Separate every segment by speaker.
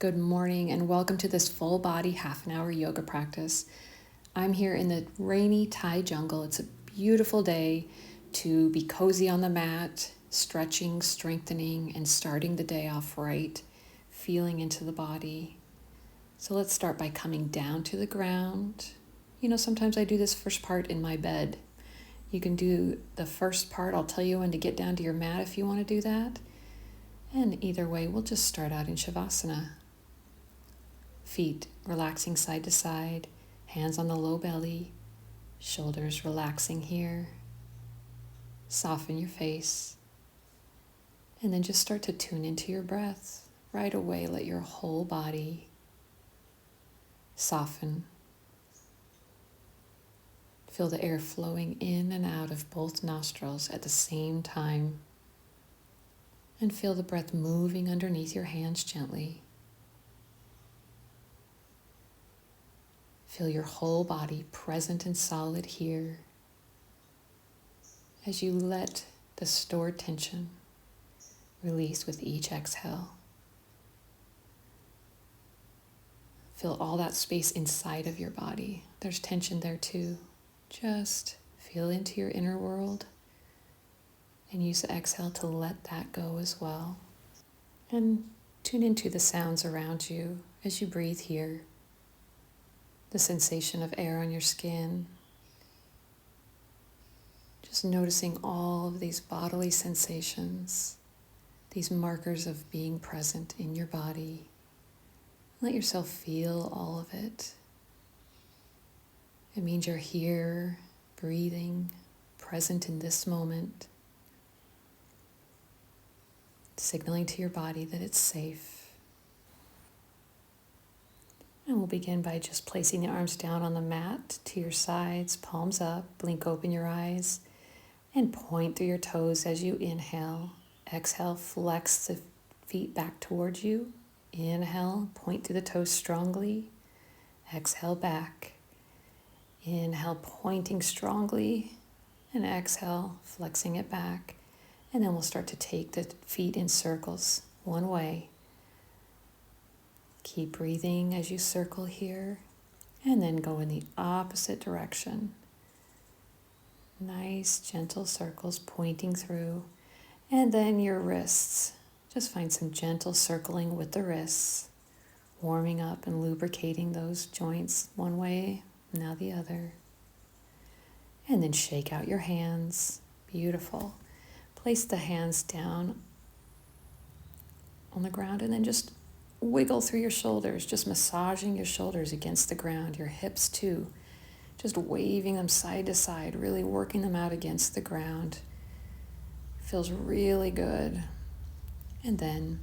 Speaker 1: Good morning and welcome to this full body half an hour yoga practice. I'm here in the rainy Thai jungle. It's a beautiful day to be cozy on the mat, stretching, strengthening, and starting the day off right, feeling into the body. So let's start by coming down to the ground. Sometimes I do this first part in my bed. You can do the first part. I'll tell you when to get down to your mat if you want to do that. And either way, we'll just start out in Savasana. Feet relaxing side to side, hands on the low belly, shoulders relaxing here. Soften your face. And then just start to tune into your breath. Right away, let your whole body soften. Feel the air flowing in and out of both nostrils at the same time. And feel the breath moving underneath your hands gently. Feel your whole body present and solid here as you let the stored tension release with each exhale. Feel all that space inside of your body. There's tension there too. Just feel into your inner world and use the exhale to let that go as well. And tune into the sounds around you as you breathe here. The sensation of air on your skin. Just noticing all of these bodily sensations, these markers of being present in your body. Let yourself feel all of it. It means you're here, breathing, present in this moment, signaling to your body that it's safe. And we'll begin by just placing the arms down on the mat to your sides, palms up, blink open your eyes, and point through your toes as you inhale. Exhale, flex the feet back towards you. Inhale, point through the toes strongly. Exhale back. Inhale, pointing strongly, and exhale, flexing it back. And then we'll start to take the feet in circles, one way. Keep breathing as you circle here, and then go in the opposite direction. Nice, gentle circles pointing through. And then your wrists. Just find some gentle circling with the wrists, warming up and lubricating those joints one way, now the other. And then shake out your hands. Beautiful. Place the hands down on the ground and then just wiggle through your shoulders, just massaging your shoulders against the ground, your hips too. Just waving them side to side, really working them out against the ground. Feels really good. And then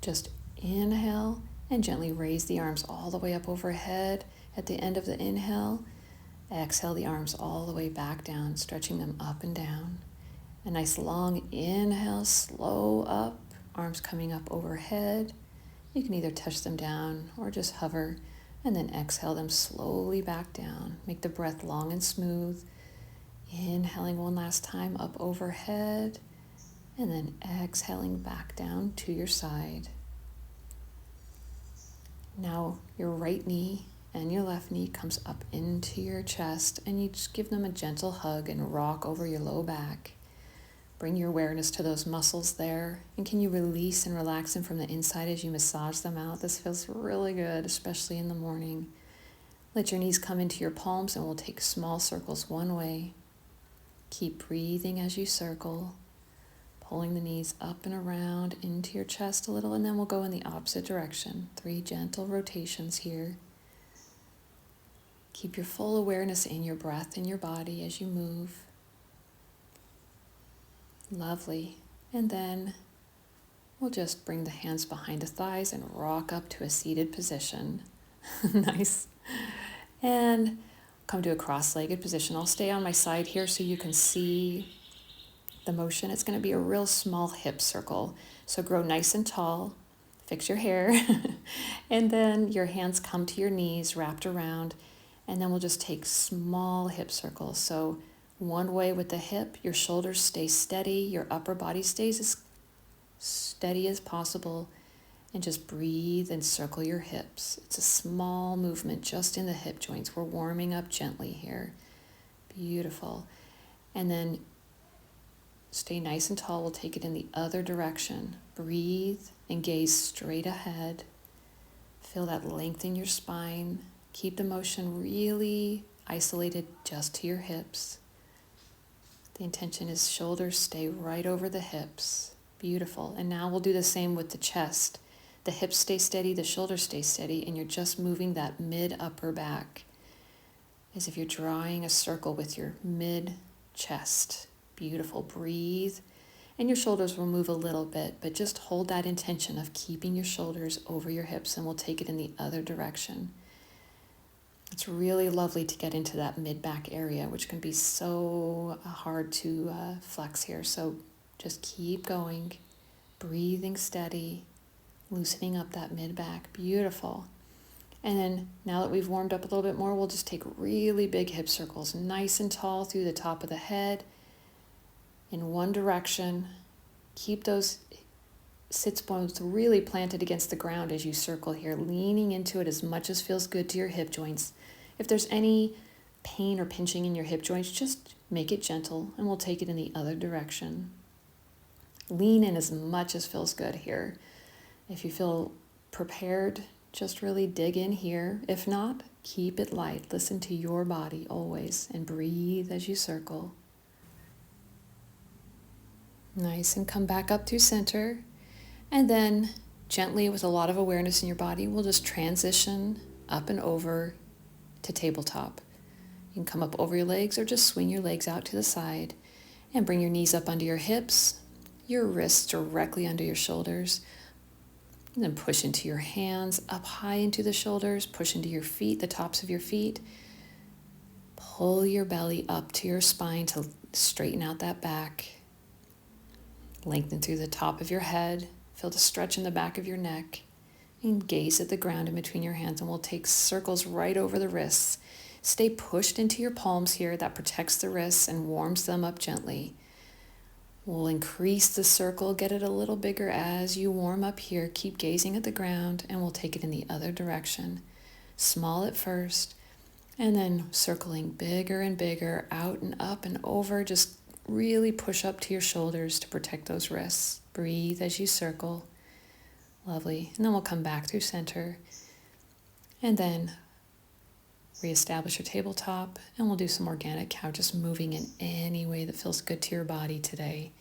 Speaker 1: just inhale and gently raise the arms all the way up overhead. At the end of the inhale, exhale the arms all the way back down, stretching them up and down. A nice long inhale, slow up. Arms coming up overhead. You can either touch them down or just hover, and then exhale them slowly back down. Make the breath long and smooth. Inhaling one last time up overhead, and then exhaling back down to your side. Now your right knee and your left knee comes up into your chest, and you just give them a gentle hug and rock over your low back. Bring your awareness to those muscles there. And can you release and relax them from the inside as you massage them out? This feels really good, especially in the morning. Let your knees come into your palms and we'll take small circles one way. Keep breathing as you circle, pulling the knees up and around into your chest a little, and then we'll go in the opposite direction. 3 gentle rotations here. Keep your full awareness in your breath and your body as you move. Lovely. And then we'll just bring the hands behind the thighs and rock up to a seated position. Nice. And come to a cross-legged position. I'll stay on my side here so you can see the motion. It's going to be a real small hip circle. So grow nice and tall. Fix your hair. And then your hands come to your knees wrapped around. And then we'll just take small hip circles. So one way with the hip, your shoulders stay steady, your upper body stays as steady as possible, And just breathe and circle your hips. It's a small movement just in the hip joints. We're warming up gently here. Beautiful. And then stay nice and tall. We'll take it in the other direction. Breathe and gaze straight ahead. Feel that length in your spine. Keep the motion really isolated just to your hips. The intention is shoulders stay right over the hips. Beautiful. And now we'll do the same with the chest. The hips stay steady, the shoulders stay steady, and you're just moving that mid-upper back as if you're drawing a circle with your mid-chest. Beautiful. Breathe. And your shoulders will move a little bit, but just hold that intention of keeping your shoulders over your hips, and we'll take it in the other direction. It's really lovely to get into that mid-back area, which can be so hard to flex here. So just keep going, breathing steady, loosening up that mid-back. Beautiful. And then now that we've warmed up a little bit more, we'll just take really big hip circles, nice and tall through the top of the head in one direction. Keep those sits bones really planted against the ground as you circle here, leaning into it as much as feels good to your hip joints. If there's any pain or pinching in your hip joints, just make it gentle, and we'll take it in the other direction. Lean in as much as feels good here. If you feel prepared, just really dig in here. If not, keep it light. Listen to your body always, and breathe as you circle. Nice, and come back up through center. And then gently, with a lot of awareness in your body, we'll just transition up and over to tabletop. You can come up over your legs or just swing your legs out to the side and bring your knees up under your hips, your wrists directly under your shoulders. And then push into your hands, up high into the shoulders, push into your feet, the tops of your feet. Pull your belly up to your spine to straighten out that back. Lengthen through the top of your head. Feel the stretch in the back of your neck. And gaze at the ground in between your hands, and we'll take circles right over the wrists. Stay pushed into your palms here. That protects the wrists and warms them up gently. We'll increase the circle, get it a little bigger as you warm up here. Keep gazing at the ground, and we'll take it in the other direction. Small at first, and then circling bigger and bigger, out and up and over. Just really push up to your shoulders to protect those wrists. Breathe as you circle. Lovely. And then we'll come back through center, and then reestablish your tabletop, and we'll do some organic cow, just moving in any way that feels good to your body today.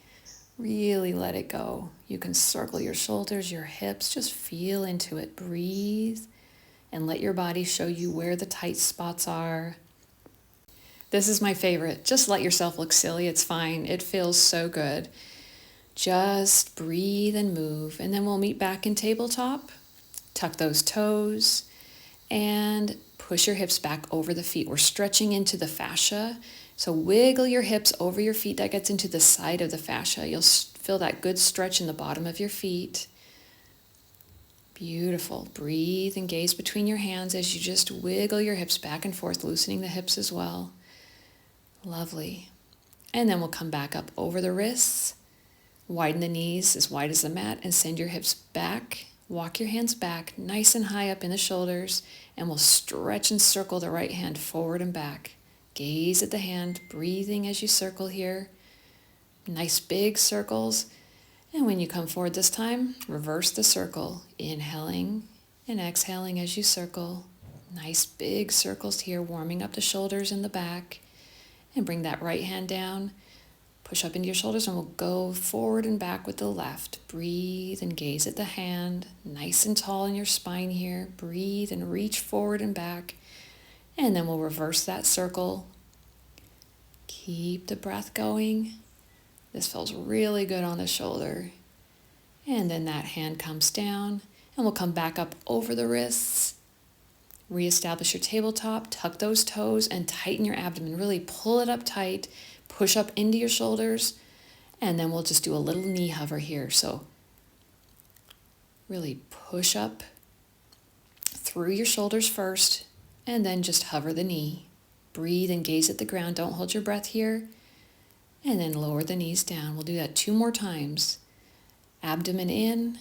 Speaker 1: Really let it go. You can circle your shoulders, your hips, just feel into it. Breathe and let your body show you where the tight spots are. This is my favorite. Just let yourself look silly. It's fine. It feels so good. Just breathe and move. And then we'll meet back in tabletop. Tuck those toes and push your hips back over the feet. We're stretching into the fascia. So wiggle your hips over your feet. That gets into the side of the fascia. You'll feel that good stretch in the bottom of your feet. Beautiful. Breathe and gaze between your hands as you just wiggle your hips back and forth, loosening the hips as well. Lovely. And then we'll come back up over the wrists. Widen the knees as wide as the mat and send your hips back. Walk your hands back nice and high up in the shoulders, and we'll stretch and circle the right hand forward and back. Gaze at the hand, breathing as you circle here. Nice big circles. And when you come forward this time, reverse the circle. Inhaling and exhaling as you circle. Nice big circles here, warming up the shoulders and the back. And bring that right hand down. Push up into your shoulders, and we'll go forward and back with the left. Breathe and gaze at the hand. Nice and tall in your spine here. Breathe and reach forward and back. And then we'll reverse that circle. Keep the breath going. This feels really good on the shoulder. And then that hand comes down, and we'll come back up over the wrists. Reestablish your tabletop, tuck those toes, and tighten your abdomen. Really pull it up tight. Push up into your shoulders, and then we'll just do a little knee hover here. So really push up through your shoulders first, and then just hover the knee. Breathe and gaze at the ground. Don't hold your breath here. And then lower the knees down. We'll do that 2 more times. Abdomen in,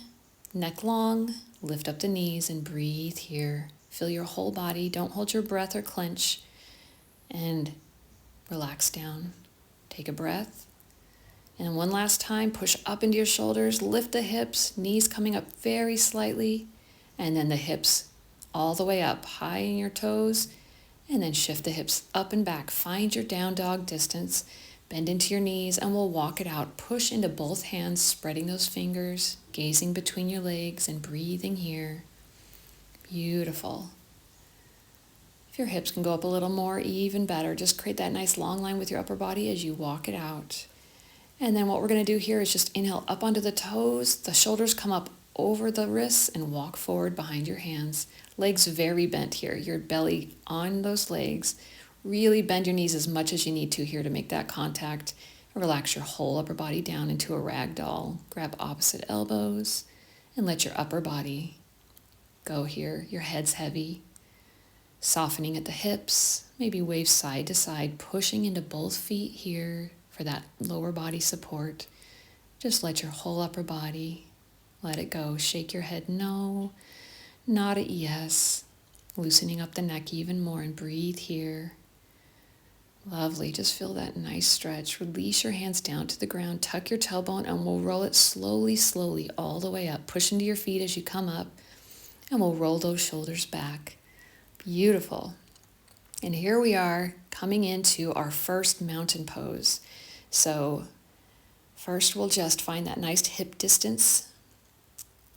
Speaker 1: neck long, lift up the knees and breathe here. Feel your whole body. Don't hold your breath or clench. And relax down. Take a breath. And one last time, push up into your shoulders, lift the hips, knees coming up very slightly, and then the hips all the way up, high in your toes, and then shift the hips up and back. Find your down dog distance, bend into your knees, and we'll walk it out. Push into both hands, spreading those fingers, gazing between your legs and breathing here. Beautiful. If your hips can go up a little more, even better. Just create that nice long line with your upper body as you walk it out. And then what we're going to do here is just inhale up onto the toes. The shoulders come up over the wrists and walk forward behind your hands. Legs very bent here. Your belly on those legs. Really bend your knees as much as you need to here to make that contact. Relax your whole upper body down into a rag doll. Grab opposite elbows and let your upper body go here. Your head's heavy. Softening at the hips. Maybe wave side to side, pushing into both feet here for that lower body support. Just let your whole upper body, let it go. Shake your head no, nod a yes. Loosening up the neck even more and breathe here. Lovely, just feel that nice stretch. Release your hands down to the ground, tuck your tailbone, and we'll roll it slowly, slowly all the way up. Push into your feet as you come up, and we'll roll those shoulders back. Beautiful. And here we are coming into our first mountain pose. So first we'll just find that nice hip distance.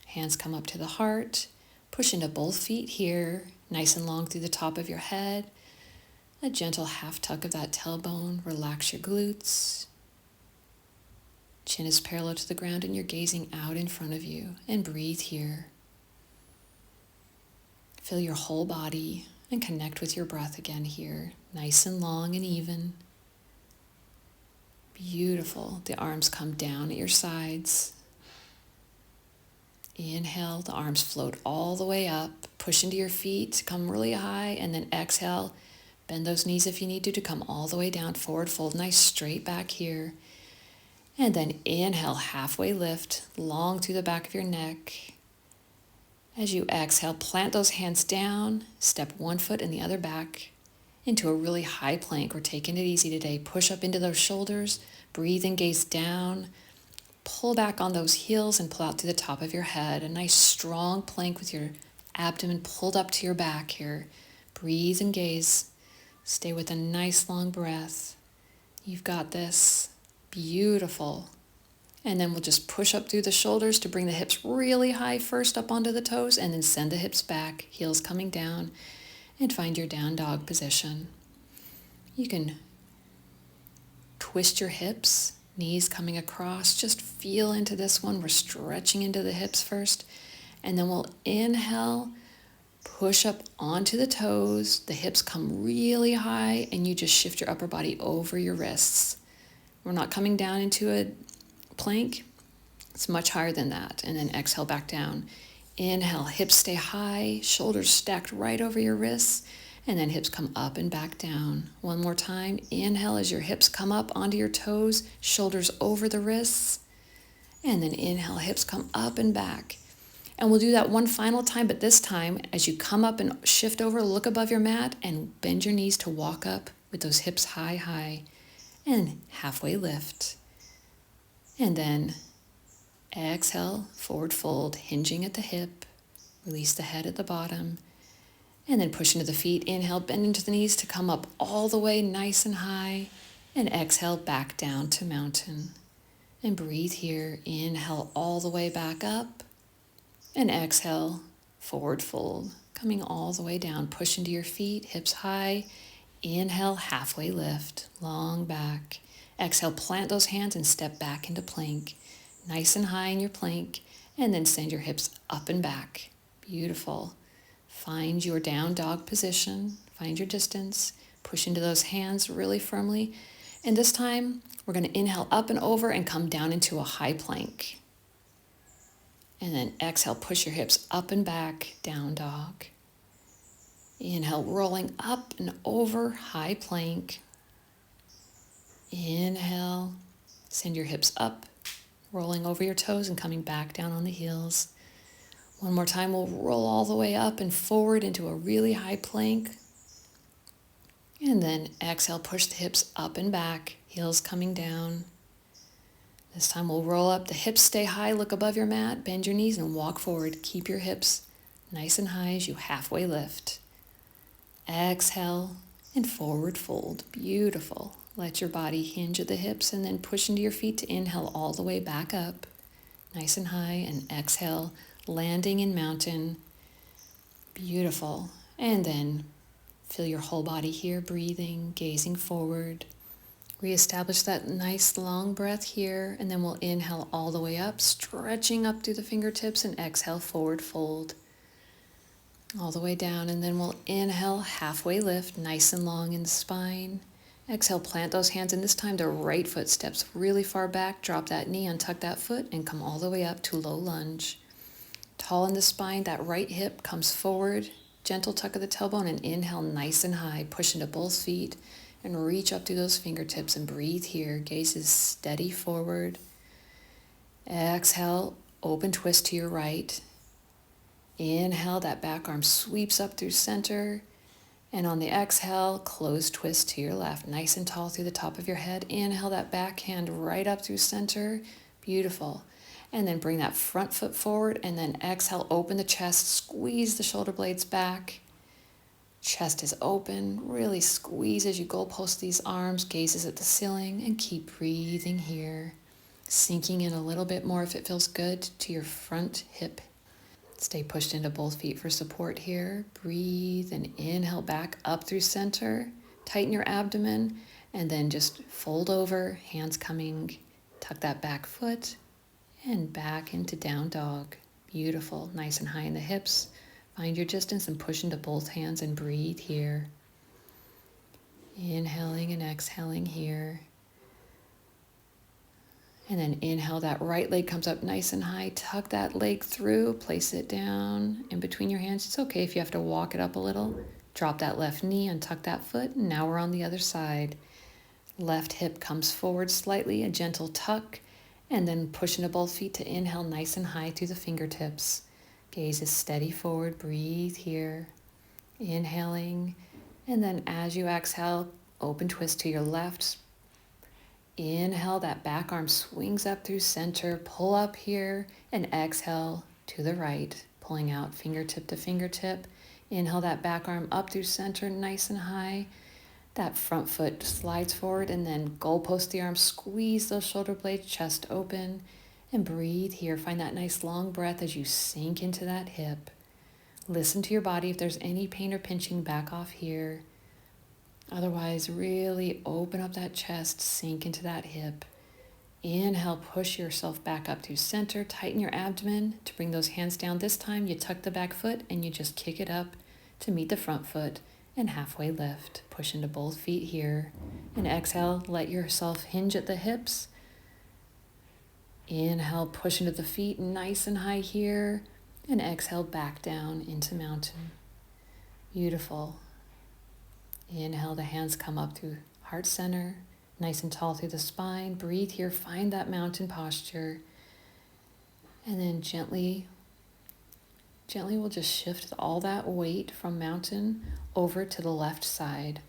Speaker 1: Hands come up to the heart. Push into both feet here, nice and long through the top of your head. A gentle half tuck of that tailbone. Relax your glutes. Chin is parallel to the ground and you're gazing out in front of you. And breathe here. Feel your whole body and connect with your breath again here. Nice and long and even. Beautiful. The arms come down at your sides. Inhale, the arms float all the way up. Push into your feet, come really high, and then exhale. Bend those knees if you need to come all the way down. Forward fold, nice straight back here. And then inhale, halfway lift, long through the back of your neck. As you exhale, plant those hands down, step one foot and the other back into a really high plank. We're taking it easy today. Push up into those shoulders, breathe and gaze down. Pull back on those heels and pull out through the top of your head. A nice strong plank with your abdomen pulled up to your back here. Breathe and gaze. Stay with a nice long breath. You've got this. Beautiful. And then we'll just push up through the shoulders to bring the hips really high first up onto the toes and then send the hips back, heels coming down, and find your down dog position. You can twist your hips, knees coming across. Just feel into this one. We're stretching into the hips first. And then we'll inhale, push up onto the toes. The hips come really high and you just shift your upper body over your wrists. We're not coming down into a plank. It's much higher than that. And then exhale back down. Inhale, hips stay high, shoulders stacked right over your wrists, and then hips come up and back down. One more time. Inhale as your hips come up onto your toes, shoulders over the wrists, and then inhale, hips come up and back. And we'll do that one final time, but this time, as you come up and shift over, look above your mat and bend your knees to walk up with those hips high, high, and halfway lift. And then exhale, forward fold, hinging at the hip. Release the head at the bottom. And then push into the feet. Inhale, bend into the knees to come up all the way nice and high. And exhale, back down to mountain. And breathe here. Inhale all the way back up. And exhale, forward fold. Coming all the way down. Push into your feet, hips high. Inhale, halfway lift, long back. Exhale, plant those hands and step back into plank. Nice and high in your plank, and then send your hips up and back. Beautiful. Find your down dog position, find your distance, push into those hands really firmly. And this time, we're going to inhale up and over and come down into a high plank. And then exhale, push your hips up and back, down dog. Inhale, rolling up and over, high plank. Inhale, send your hips up, rolling over your toes and coming back down on the heels. One more time, we'll roll all the way up and forward into a really high plank. And then exhale, push the hips up and back, heels coming down. This time we'll roll up, the hips stay high, look above your mat, bend your knees and walk forward. Keep your hips nice and high as you halfway lift. Exhale and forward fold. Beautiful. Let your body hinge at the hips and then push into your feet to inhale all the way back up. Nice and high, and exhale, landing in mountain. Beautiful. And then feel your whole body here, breathing, gazing forward. Reestablish that nice long breath here, and then we'll inhale all the way up, stretching up through the fingertips, and exhale, forward fold. All the way down, and then we'll inhale, halfway lift, nice and long in the spine. Exhale, plant those hands, and this time the right foot steps really far back, drop that knee, untuck that foot, and come all the way up to low lunge. Tall in the spine, that right hip comes forward, gentle tuck of the tailbone, and inhale nice and high, push into both feet, and reach up through those fingertips and breathe here. Gaze is steady forward. Exhale, open twist to your right. Inhale, that back arm sweeps up through center. And on the exhale, close twist to your left, nice and tall through the top of your head. Inhale, that back hand right up through center. Beautiful. And then bring that front foot forward, and then exhale, open the chest, squeeze the shoulder blades back. Chest is open, really squeeze as you goalpost these arms, gazes at the ceiling, and keep breathing here. Sinking in a little bit more if it feels good to your front hip. Stay pushed into both feet for support here. Breathe and inhale back up through center. Tighten your abdomen, and then just fold over, hands coming. Tuck that back foot and back into down dog. Beautiful, nice and high in the hips. Find your distance and push into both hands and breathe here. Inhaling and exhaling here. And then inhale, that right leg comes up nice and high. Tuck that leg through, place it down in between your hands. It's okay if you have to walk it up a little. Drop that left knee, untuck that foot, and now we're on the other side. Left hip comes forward slightly, a gentle tuck, and then push into both feet to inhale nice and high through the fingertips. Gaze is steady forward, breathe here. Inhaling, and then as you exhale, open twist to your left. Inhale, that back arm swings up through center, pull up here, and exhale to the right, pulling out fingertip to fingertip. Inhale, that back arm up through center, nice and high. That front foot slides forward, and then goalpost the arm, squeeze those shoulder blades, chest open, and breathe here. Find that nice long breath as you sink into that hip. Listen to your body. If there's any pain or pinching, back off here. Otherwise, really open up that chest, sink into that hip. Inhale, push yourself back up to center, tighten your abdomen to bring those hands down. This time you tuck the back foot and you just kick it up to meet the front foot and halfway lift. Push into both feet here. And exhale, let yourself hinge at the hips. Inhale, push into the feet nice and high here. And exhale, back down into mountain. Beautiful. Inhale, the hands come up through heart center, nice and tall through the spine. Breathe here, find that mountain posture. And then gently we'll just shift all that weight from mountain over to the left side.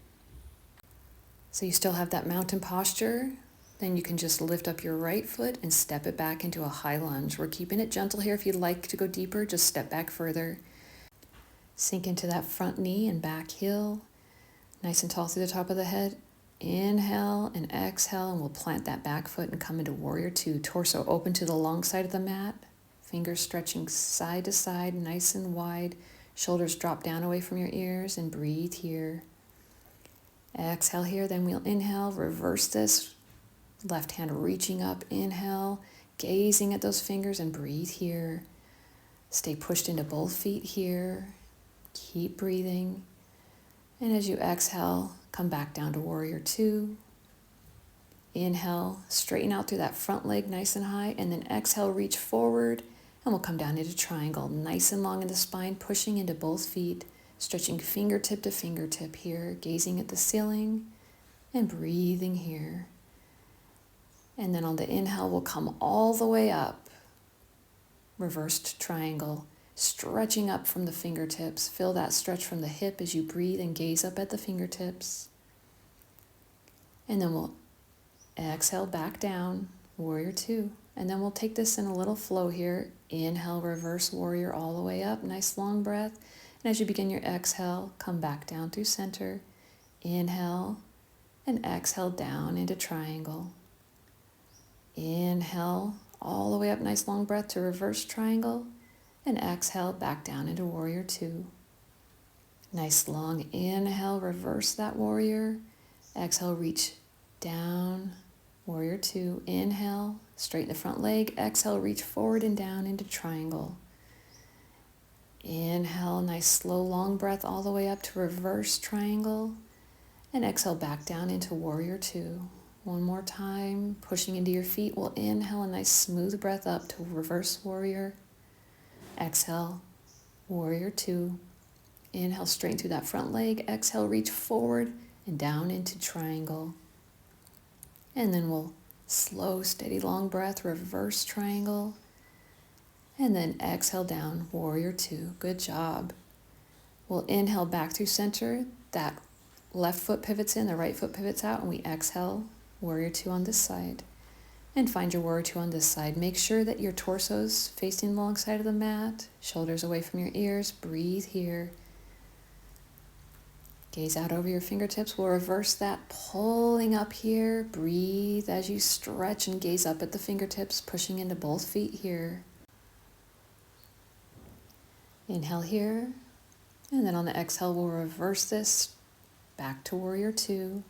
Speaker 1: So you still have that mountain posture. Then you can just lift up your right foot and step it back into a high lunge. We're keeping it gentle here. If you'd like to go deeper, just step back further. Sink into that front knee and back heel. Nice and tall through the top of the head. Inhale and exhale, and we'll plant that back foot and come into Warrior Two. Torso open to the long side of the mat. Fingers stretching side to side, nice and wide. Shoulders drop down away from your ears, and breathe here. Exhale here, then we'll inhale, reverse this. Left hand reaching up, inhale, gazing at those fingers, and breathe here. Stay pushed into both feet here. Keep breathing. And as you exhale, come back down to Warrior Two. Inhale, straighten out through that front leg nice and high, and then exhale, reach forward, and we'll come down into triangle, nice and long in the spine, pushing into both feet, stretching fingertip to fingertip here, gazing at the ceiling, and breathing here. And then on the inhale, we'll come all the way up, reversed triangle, stretching up from the fingertips. Feel that stretch from the hip as you breathe and gaze up at the fingertips. And then we'll exhale back down, warrior two. And then we'll take this in a little flow here. Inhale, reverse warrior all the way up. Nice long breath. And as you begin your exhale, come back down through center. Inhale and exhale down into triangle. Inhale all the way up, nice long breath to reverse triangle. And exhale back down into warrior two. Nice long inhale, reverse that warrior. Exhale, reach down, warrior two. Inhale, straighten the front leg. Exhale, reach forward and down into triangle. Inhale, nice slow long breath all the way up to reverse triangle. And exhale back down into warrior two. One more time, pushing into your feet. We'll inhale a nice smooth breath up to reverse warrior. Exhale, warrior two. Inhale, straighten through that front leg. Exhale, reach forward and down into triangle. And then we'll slow, steady, long breath, reverse triangle. And then exhale down, warrior two. Good job. We'll inhale back through center. That left foot pivots in, the right foot pivots out, and we exhale, warrior two on this side. And find your warrior two on this side. Make sure that your torso's facing alongside of the mat, shoulders away from your ears. Breathe here. Gaze out over your fingertips. We'll reverse that, pulling up here. Breathe as you stretch and gaze up at the fingertips, pushing into both feet here. Inhale here. And then on the exhale, we'll reverse this back to warrior two.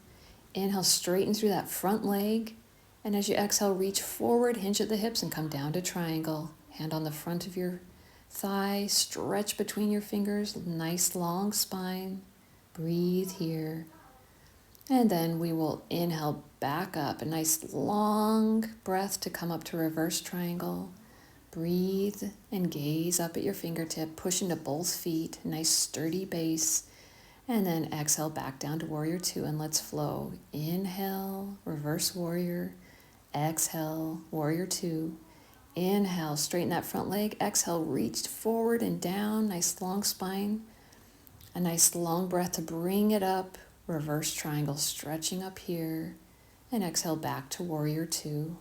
Speaker 1: Inhale, straighten through that front leg. And as you exhale, reach forward, hinge at the hips, and come down to triangle. Hand on the front of your thigh, stretch between your fingers, nice long spine. Breathe here. And then we will inhale back up, a nice long breath to come up to reverse triangle. Breathe and gaze up at your fingertip, push into both feet, nice sturdy base. And then exhale back down to warrior two, and let's flow. Inhale, reverse warrior. Exhale, warrior two. Inhale, straighten that front leg. Exhale, reach forward and down, nice long spine. A nice long breath to bring it up. Reverse triangle, stretching up here. And exhale back to warrior two.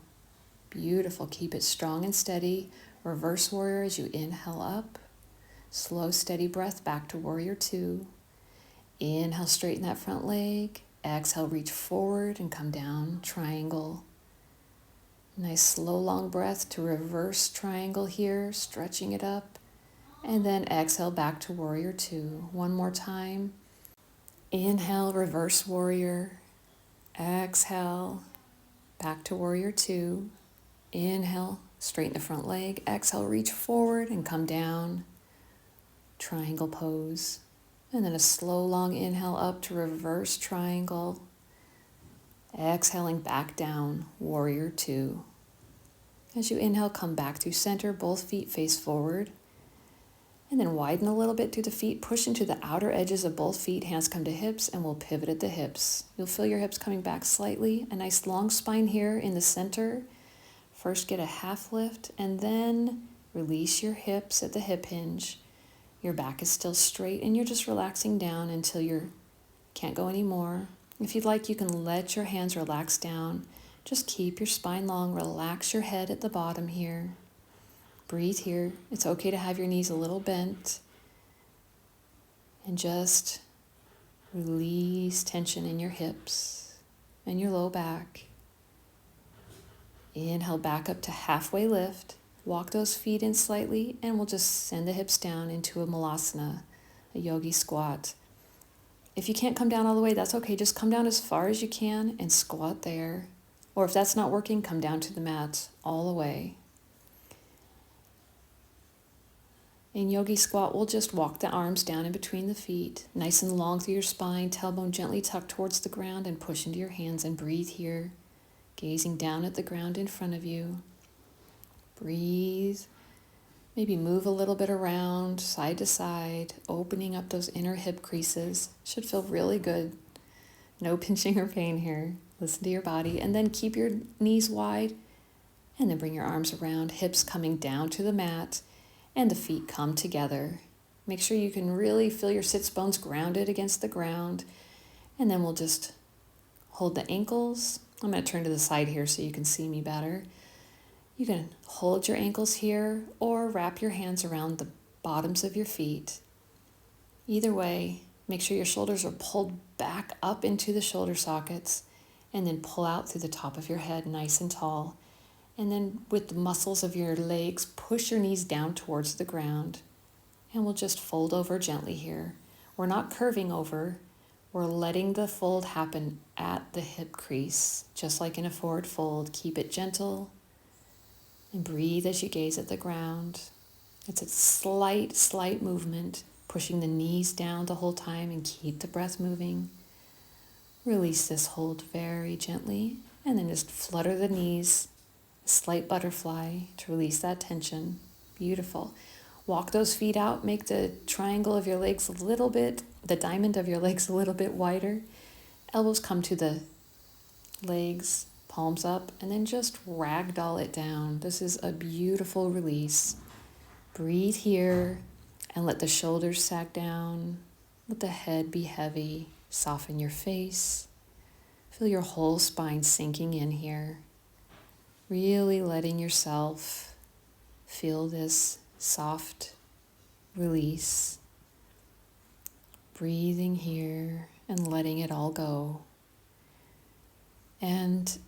Speaker 1: Beautiful. Keep it strong and steady. Reverse warrior as you inhale up. Slow, steady breath back to warrior two. Inhale, straighten that front leg. Exhale, reach forward and come down, triangle. Nice slow long breath to reverse triangle here, stretching it up. And then exhale back to warrior two. One more time. Inhale, reverse warrior. Exhale, back to warrior two. Inhale, straighten the front leg. Exhale, reach forward and come down, triangle pose. And then a slow long inhale up to reverse triangle. Exhaling back down, warrior two. As you inhale, come back through center, both feet face forward. And then widen a little bit through the feet, push into the outer edges of both feet, hands come to hips, and we'll pivot at the hips. You'll feel your hips coming back slightly, a nice long spine here in the center. First get a half lift, and then release your hips at the hip hinge. Your back is still straight, and you're just relaxing down until you can't go anymore. If you'd like, you can let your hands relax down. Just keep your spine long, relax your head at the bottom here. Breathe here. It's okay to have your knees a little bent. And just release tension in your hips and your low back. Inhale back up to halfway lift. Walk those feet in slightly, and we'll just send the hips down into a malasana, a yogi squat. If you can't come down all the way, that's okay. Just come down as far as you can and squat there. Or if that's not working, come down to the mat all the way. In yogi squat, we'll just walk the arms down in between the feet, nice and long through your spine, tailbone gently tucked towards the ground, and push into your hands and breathe here, gazing down at the ground in front of you. Breathe. Maybe move a little bit around, side to side, opening up those inner hip creases. Should feel really good. No pinching or pain here. Listen to your body, and then keep your knees wide, and then bring your arms around, hips coming down to the mat. and the feet come together. Make sure you can really feel your sits bones grounded against the ground. And then we'll just hold the ankles. I'm going to turn to the side here so you can see me better. You can hold your ankles here or wrap your hands around the bottoms of your feet. Either way, make sure your shoulders are pulled back up into the shoulder sockets and then pull out through the top of your head nice and tall. And then with the muscles of your legs, push your knees down towards the ground. And we'll just fold over gently here. We're not curving over. We're letting the fold happen at the hip crease, just like in a forward fold. Keep it gentle and breathe as you gaze at the ground. It's a slight movement, pushing the knees down the whole time and keep the breath moving. Release this hold very gently and then just flutter the knees. Slight butterfly to release that tension. Beautiful. Walk those feet out. Make the triangle of your legs a little bit, the diamond of your legs a little bit wider. Elbows come to the legs, palms up, and then just ragdoll it down. This is a beautiful release. Breathe here and let the shoulders sag down. Let the head be heavy. Soften your face. Feel your whole spine sinking in here. Really letting yourself feel this soft release. Breathing here and letting it all go. And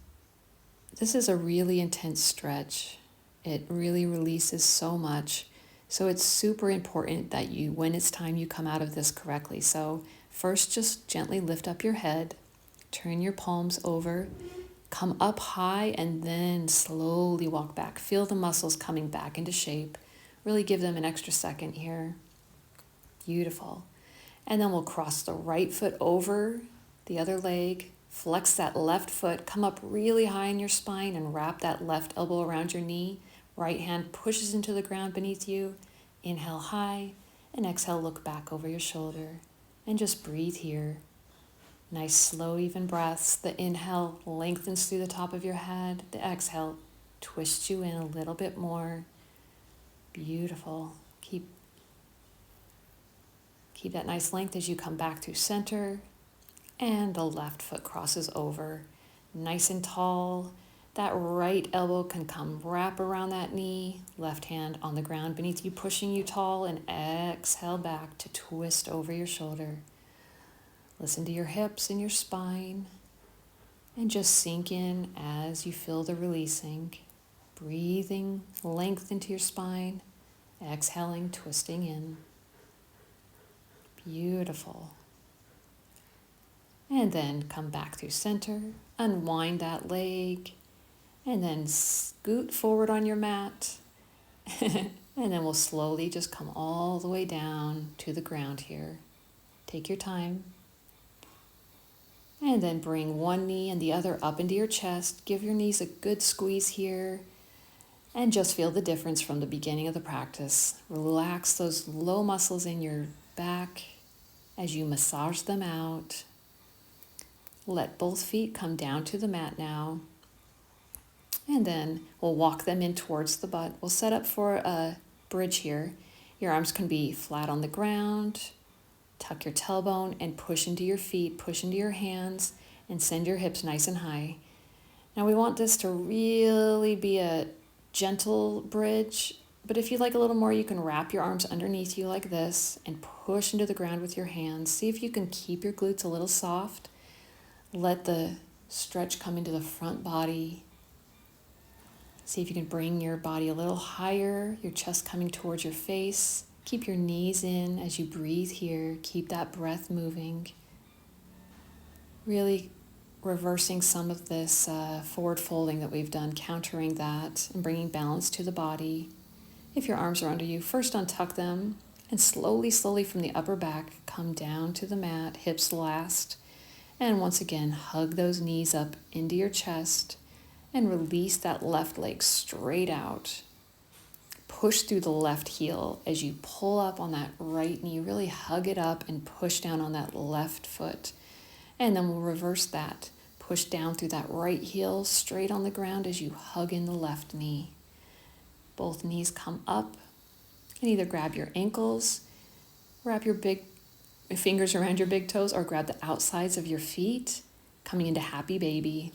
Speaker 1: this is a really intense stretch. It really releases so much. So it's super important that you, when it's time, you come out of this correctly. So first, just gently lift up your head, turn your palms over, come up high, and then slowly walk back. Feel the muscles coming back into shape. Really give them an extra second here. Beautiful. And then we'll cross the right foot over the other leg, flex that left foot, come up really high in your spine and wrap that left elbow around your knee. Right hand pushes into the ground beneath you. Inhale high and exhale, look back over your shoulder and just breathe here. Nice, slow, even breaths. The inhale lengthens through the top of your head. The exhale twists you in a little bit more. Beautiful. Keep that nice length as you come back to center. And the left foot crosses over. Nice and tall. That right elbow can come wrap around that knee. Left hand on the ground beneath you, pushing you tall. And exhale back to twist over your shoulder. Listen to your hips and your spine, and just sink in as you feel the releasing. Breathing length into your spine, exhaling, twisting in. Beautiful. And then come back through center, unwind that leg, and then scoot forward on your mat. And then we'll slowly just come all the way down to the ground here. Take your time. And then bring one knee and the other up into your chest. Give your knees a good squeeze here. And just feel the difference from the beginning of the practice. Relax those low muscles in your back as you massage them out. Let both feet come down to the mat now. And then we'll walk them in towards the butt. We'll set up for a bridge here. Your arms can be flat on the ground. Tuck your tailbone and push into your feet, push into your hands, and send your hips nice and high. Now we want this to really be a gentle bridge, but if you'd like a little more, you can wrap your arms underneath you like this and push into the ground with your hands. See if you can keep your glutes a little soft. Let the stretch come into the front body. See if you can bring your body a little higher, your chest coming towards your face. Keep your knees in as you breathe here. Keep that breath moving. Really reversing some of this forward folding that we've done, countering that and bringing balance to the body. If your arms are under you, first untuck them and slowly from the upper back, come down to the mat, hips last. And once again, hug those knees up into your chest and release that left leg straight out. Push through the left heel as you pull up on that right knee. Really hug it up and push down on that left foot. And then we'll reverse that. Push down through that right heel straight on the ground as you hug in the left knee. Both knees come up And either grab your ankles, wrap your big fingers around your big toes, or grab the outsides of your feet, coming into happy baby.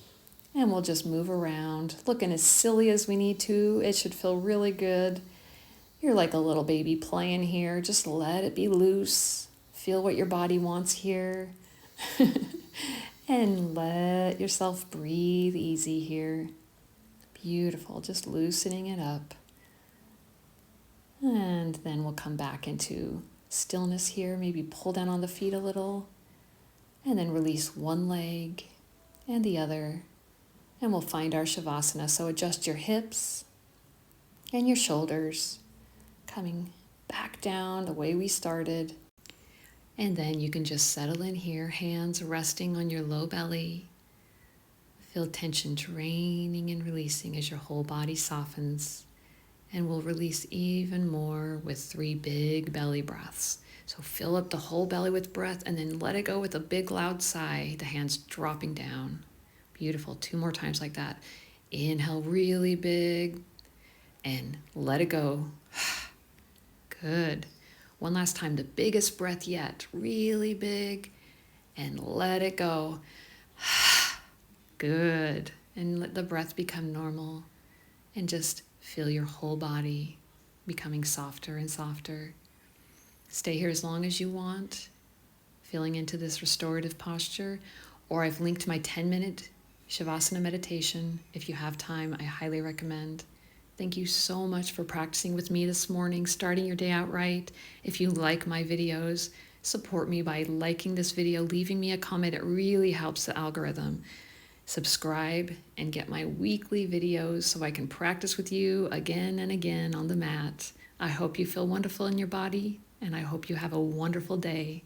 Speaker 1: And we'll just move around, looking as silly as we need to. It should feel really good. You're like a little baby playing here. Just let it be loose. Feel what your body wants here. And let yourself breathe easy here. Beautiful, just loosening it up. And then we'll come back into stillness here. Maybe pull down on the feet a little. And then release one leg and the other. And we'll find our Savasana. So adjust your hips and your shoulders, coming back down the way we started. And then you can just settle in here, hands resting on your low belly. Feel tension draining and releasing as your whole body softens. And we'll release even more with 3 big belly breaths. So fill up the whole belly with breath and then let it go with a big loud sigh, the hands dropping down. Beautiful. 2 more times like that. Inhale really big and let it go. Good. One last time, the biggest breath yet. Really big and let it go. Good. And let the breath become normal and just feel your whole body becoming softer and softer. Stay here as long as you want, feeling into this restorative posture, or I've linked my 10-minute Shavasana meditation. If you have time, I highly recommend. Thank you so much for practicing with me this morning, starting your day out right. If you like my videos, support me by liking this video, leaving me a comment. It really helps the algorithm. Subscribe and get my weekly videos so I can practice with you again and again on the mat. I hope you feel wonderful in your body, and I hope you have a wonderful day.